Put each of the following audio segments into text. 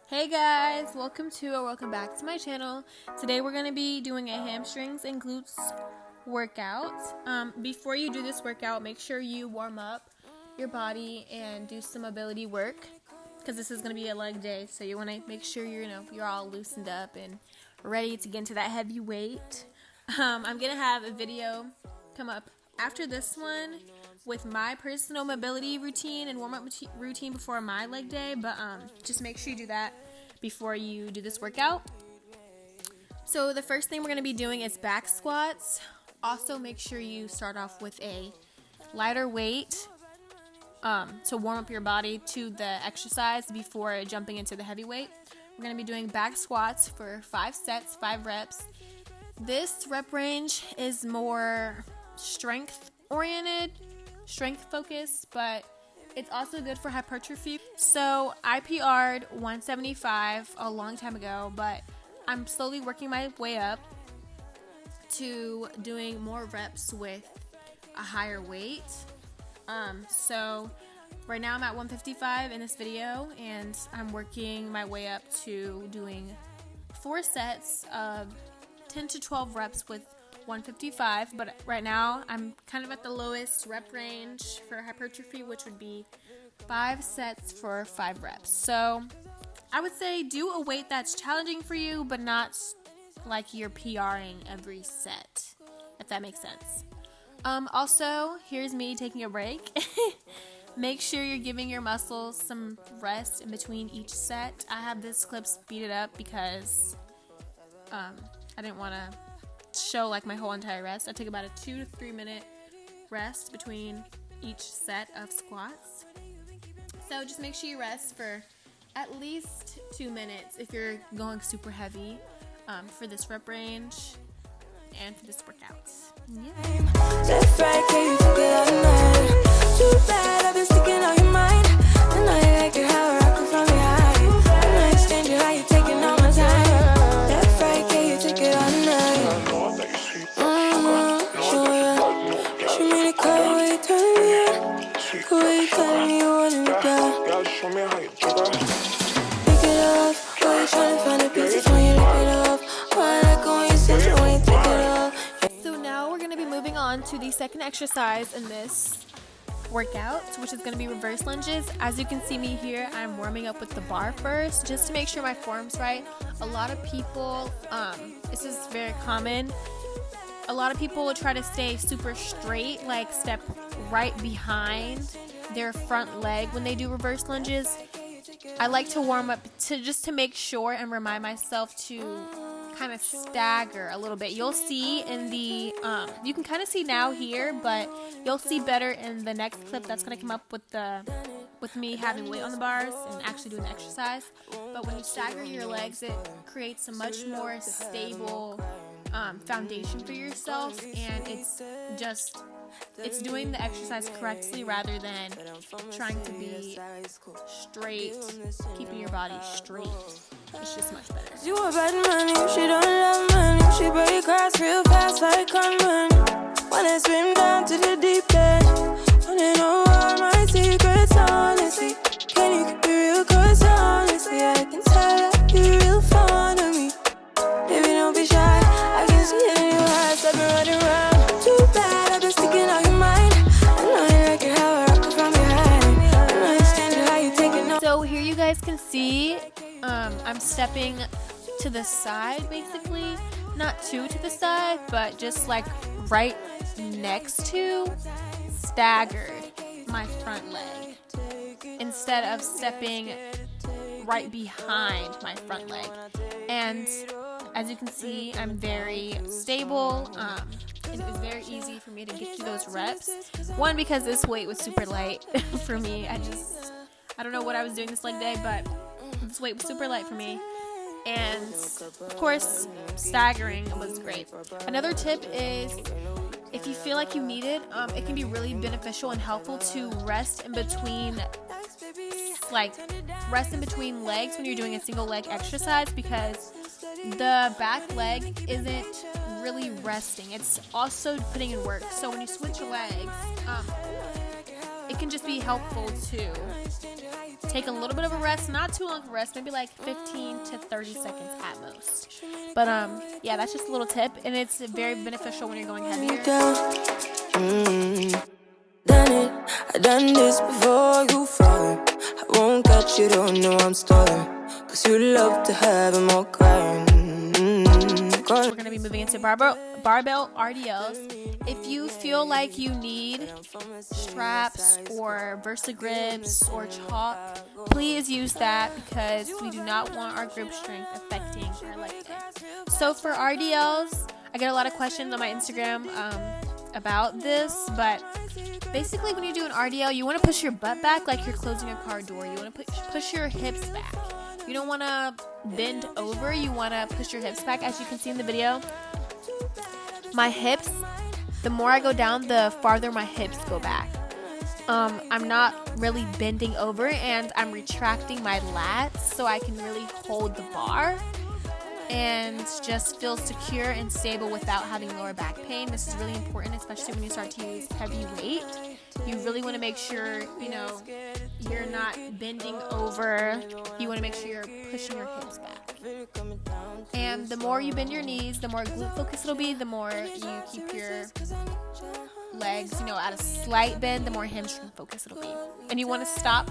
Hey guys, welcome back to my channel. Today we're going to be doing a hamstrings and glutes workout. Before you do this workout, make sure you warm up your body and do some mobility work, because this is going to be a leg day, so you want to make sure you're all loosened up and ready to get into that heavy weight. I'm going to have a video come up after this one with my personal mobility routine and warm-up routine before my leg day, but just make sure you do that before you do this workout. So the first thing we're going to be doing is back squats. Also make sure you start off with a lighter weight to warm up your body to the exercise before jumping into the heavy weight. We're going to be doing back squats for 5 sets, 5 reps. This rep range is more strength focused, but it's also good for hypertrophy. So I PR'd 175 a long time ago, but I'm slowly working my way up to doing more reps with a higher weight. So right now I'm at 155 in this video, and I'm working my way up to doing 4 sets of 10 to 12 reps with 155, but right now I'm kind of at the lowest rep range for hypertrophy, which would be 5 sets for 5 reps. So I would say do a weight that's challenging for you, but not like you're PRing every set, if that makes sense. Also, here's me taking a break. Make sure you're giving your muscles some rest in between each set. I have this clip speeded up because I didn't want to show like my whole entire rest. I took about a 2 to 3 minute rest between each set of squats. So just make sure you rest for at least 2 minutes if you're going super heavy for this rep range and for this workout. Left, right, can you take it all night? Too bad I've been sticking on your mind. I know you like it how I rock it from behind. I know you stand you how you taking all my time. Left, right, can you take it all night? Show me the color where you turn me on. The way you tell me you want it down. Pick it off. Why you trying to find the pieces when you lick it off? Why I like when you sit when you take it off? So now we're going to be moving on to the second exercise in this workout, which is going to be reverse lunges. As you can see me here, I'm warming up with the bar first, just to make sure my form's right. A lot of people, this is very common, a lot of people will try to stay super straight, like step right behind their front leg when they do reverse lunges. I like to warm up to make sure and remind myself to kind of stagger a little bit. You'll see in the you can kind of see now here, but you'll see better in the next clip that's going to come up with me having weight on the bars and actually doing the exercise. But when you stagger your legs, it creates a much more stable foundation for yourself, and it's doing the exercise correctly rather than trying to be straight, keeping your body straight. It's just much better. You a bad money, she don't love money. She break across real fast like gunman. Wanna swim down to the deep end. Wanna know all my secrets, honestly. Can you keep it real? Cause honestly, I can tell that you're real fond of me. Baby, don't be shy, I can see it in your eyes. I've been running around. Too bad, I've been sticking on your mind. I know you like it how I rock it from behind. I know you stand you how you taking on. So here you guys can see I'm stepping to the side, basically. Not to the side, but just like right next to, staggered my front leg instead of stepping right behind my front leg. And as you can see, I'm very stable, and it was very easy for me to get through those reps. One, because this weight was super light for me. I don't know what I was doing this leg day, but this weight was super light for me. And of course, staggering was great. Another tip is, if you feel like you need it, it can be really beneficial and helpful to rest in between legs when you're doing a single leg exercise, because the back leg isn't really resting, it's also putting in work. So when you switch legs, it can just be helpful to take a little bit of a rest, not too long of a rest, maybe like 15 to 30 seconds at most. But yeah, that's just a little tip, and it's very beneficial when you're going heavier. Done it, I done this before you fall. I won't catch you, don't know I'm stalling, 'cause you love to have them all crying. We're gonna be moving into barbell RDLs. If you feel like you need straps or Versa grips or chalk, please use that, because we do not want our grip strength affecting our leg day. So for RDLs, I get a lot of questions on my Instagram about this, but basically when you do an RDL, you want to push your butt back like you're closing a car door. You want to push your hips back. You don't want to bend over. You want to push your hips back. As you can see in the video, my hips, the more I go down, the farther my hips go back. I'm not really bending over, and I'm retracting my lats so I can really hold the bar and just feel secure and stable without having lower back pain. This is really important, especially when you start to use heavy weight. You really want to make sure, you know, you're not bending over. You want to make sure you're pushing your hips back. And the more you bend your knees, the more glute focus it'll be, the more you keep your legs, you know, at a slight bend, the more hamstring focus it'll be. And you want to stop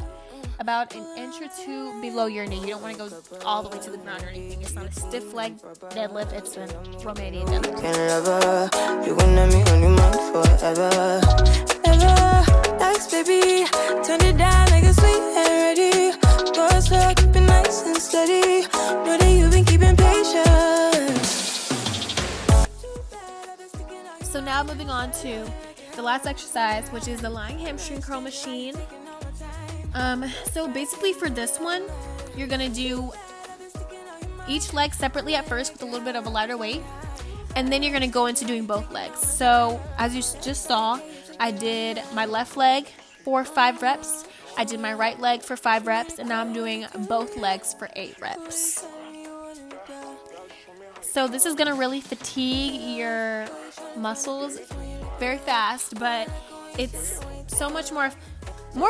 about an inch or two below your knee. You don't want to go all the way to the ground or anything. It's not a stiff leg deadlift, it's a Romanian deadlift. Can't love her, you gonna be on your mind forever. Ever, thanks baby, turn it down like it's sweet and ready. Go slow, keep it nice and steady. Know that you've been keeping patience. So now moving on to the last exercise, which is the lying hamstring curl machine. So basically for this one, you're gonna do each leg separately at first with a little bit of a lighter weight, and then you're gonna go into doing both legs. So as you just saw, I did my left leg for 5 reps, I did my right leg for 5 reps, and now I'm doing both legs for 8 reps. So this is gonna really fatigue your muscles very fast, but it's so much more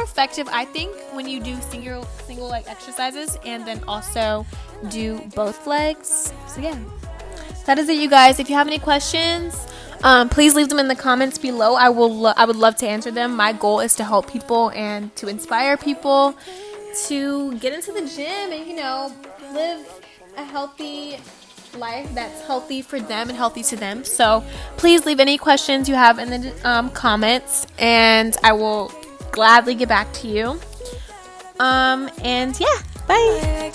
effective, I think, when you do single leg exercises and then also do both legs. So yeah, that is it, you guys. If you have any questions, please leave them in the comments below. I would love to answer them. My goal is to help people and to inspire people to get into the gym and, you know, live a healthy life that's healthy for them and healthy to them. So please leave any questions you have in the comments, and I will gladly get back to you. And yeah, bye.